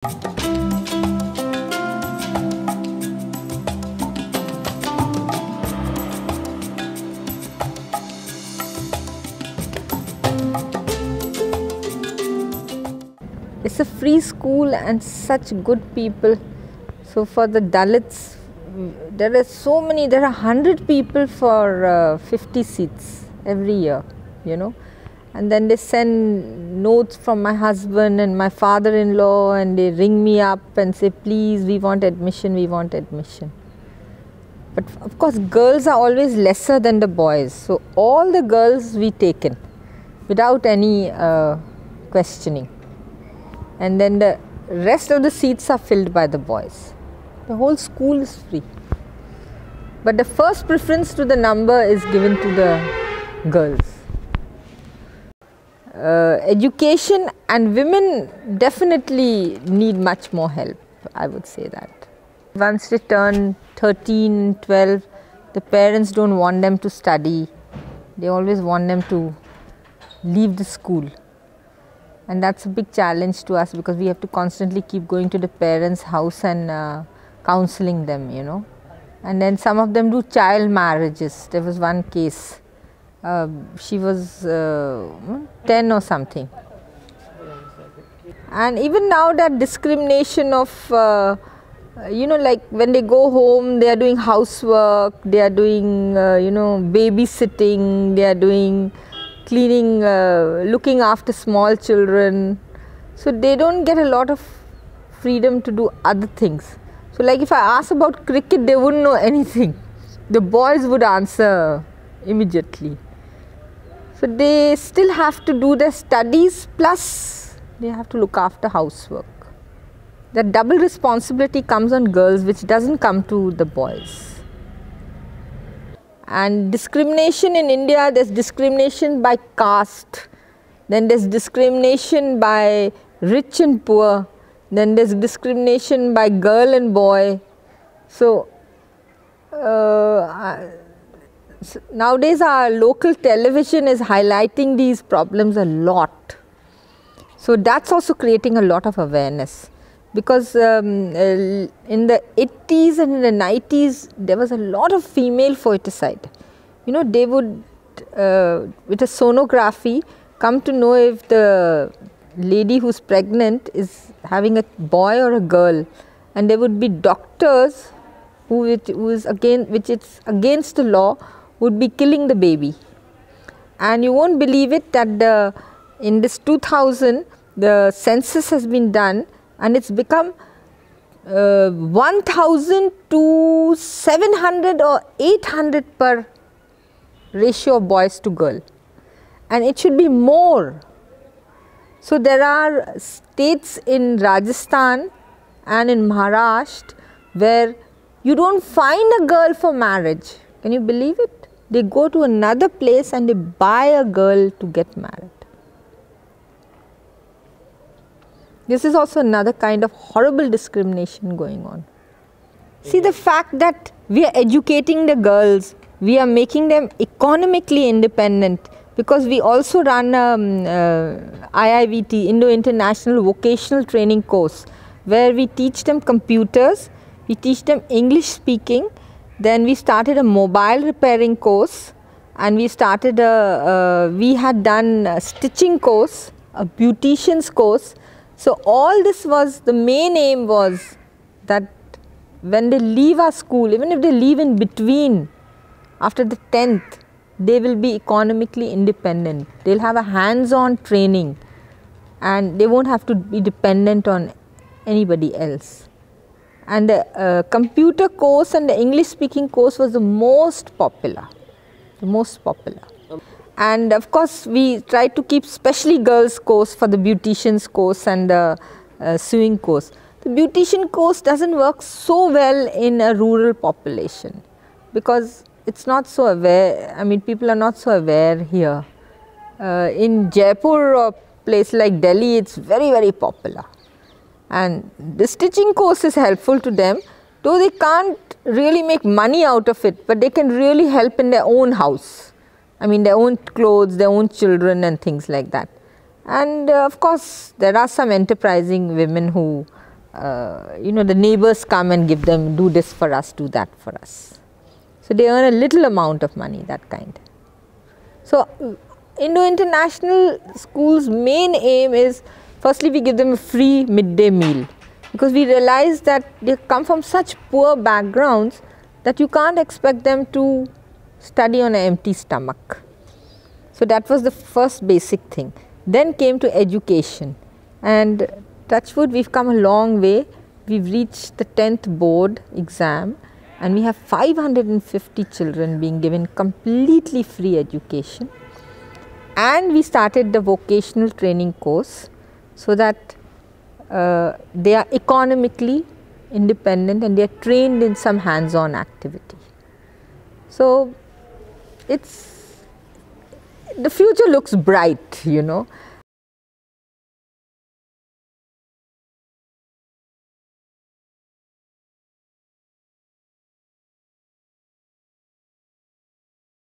It's a free school and such good people. So for the Dalits, there are 100 people for 50 seats every year, you know. And then they send notes from my husband and my father-in-law, and they ring me up and say, please, we want admission, we want admission. But of course, girls are always lesser than the boys. So all the girls we taken without any questioning. And then the rest of the seats are filled by the boys. The whole school is free. But the first preference to the number is given to the girls. Education and women definitely need much more help, I would say that. Once they turn 13, 12, the parents don't want them to study. They always want them to leave the school. And that's a big challenge to us, because we have to constantly keep going to the parents' house and counseling them, you know. And then some of them do child marriages. There was one case. She was 10 or something. And even now that discrimination of, you know, like when they go home, they are doing housework, they are doing, you know, babysitting, they are doing cleaning, looking after small children. So they don't get a lot of freedom to do other things. So like if I ask about cricket, they wouldn't know anything. The boys would answer immediately. So they still have to do their studies, plus they have to look after housework. That double responsibility comes on girls, which doesn't come to the boys. And discrimination in India, there's discrimination by caste, then there's discrimination by rich and poor, then there's discrimination by girl and boy. So nowadays our local television is highlighting these problems a lot. So that's also creating a lot of awareness. Because in the 80s and in the 90s, there was a lot of female foeticide. You know, they would, with a sonography, come to know if the lady who's pregnant is having a boy or a girl. And there would be doctors which is against the law, would be killing the baby. And you won't believe it that in this 2000, the census has been done, and it's become 1000 to 700 or 800 per ratio of boys to girl. And it should be more. So there are states in Rajasthan and in Maharashtra where you don't find a girl for marriage. Can you believe it? They go to another place and they buy a girl to get married. This is also another kind of horrible discrimination going on. See, the fact that we are educating the girls, we are making them economically independent, because we also run IIVT, Indo-International Vocational Training course, where we teach them computers, we teach them English speaking, then we started a mobile repairing course, and we started we had done a stitching course, a beautician's course. So all this was, the main aim was that when they leave our school, even if they leave in between, after the 10th, they will be economically independent. They'll have a hands-on training and they won't have to be dependent on anybody else. And the computer course and the English speaking course was the most popular, And of course, we try to keep specially girls course for the beautician's course and the sewing course. The beautician course doesn't work so well in a rural population, because it's not so aware. I mean, people are not so aware here. In Jaipur or place like Delhi, it's very, very popular. And the stitching course is helpful to them, though they can't really make money out of it, but they can really help in their own house. I mean, their own clothes, their own children and things like that. And of course, there are some enterprising women who the neighbors come and give them, do this for us, do that for us. So they earn a little amount of money, that kind. So Indo-International School's main aim is, firstly we give them a free midday meal, because we realize that they come from such poor backgrounds that you can't expect them to study on an empty stomach. So that was the first basic thing. Then came to education, and touch wood, we've come a long way. We've reached the 10th board exam, and we have 550 children being given completely free education. And we started the vocational training course so that they are economically independent and they are trained in some hands-on activity. So the future looks bright,